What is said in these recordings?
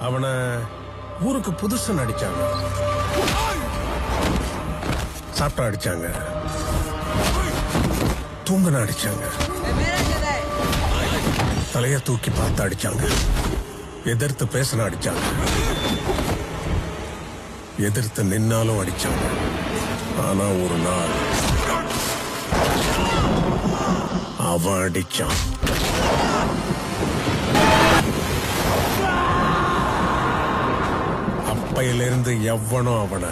அவனை ஊருக்கு புதுசு அடிச்சாங்க, சாப்பிட்டா அடிச்சாங்க, தூங்குன அடிச்சாங்க, தலைய தூக்கி பார்த்து அடிச்சாங்க, எதிர்த்து பேசின அடிச்சாங்க, எதிர்த்து நின்னாலும் அடிச்சாங்க. ஆனா ஒரு நாள் அவன் அடிச்சான். அப்பையிலிருந்து எவனும் அவனை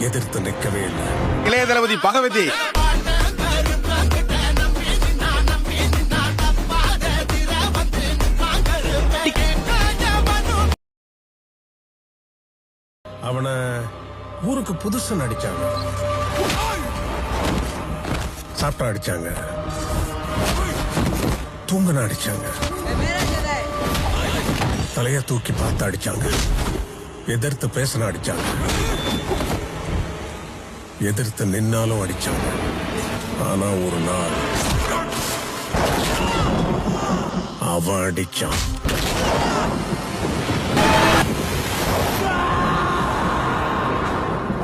எதிர்த்து நிற்கவே இல்லை. இளைய தளபதி பகவதி அவனை ஊருக்கு புதுசு அடிச்சாங்க, சாப்பிட்டா அடிச்சாங்க, தூங்குன அடிச்சாங்க, தலைய தூக்கி பார்த்து அடிச்சாங்க, எதிர்த்து பேசின அடிச்சாங்க, எதிர்த்து நின்னாலும் அடிச்சாங்க. ஆனா ஒரு நாள் அவன் அடிச்சான்.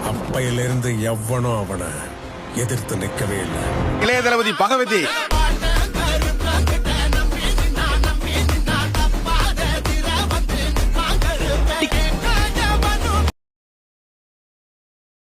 அப்பையிலிருந்து எவனும் அவனை எதிர்த்து நிற்கவே இல்லை. இளைய தளபதி பகவதி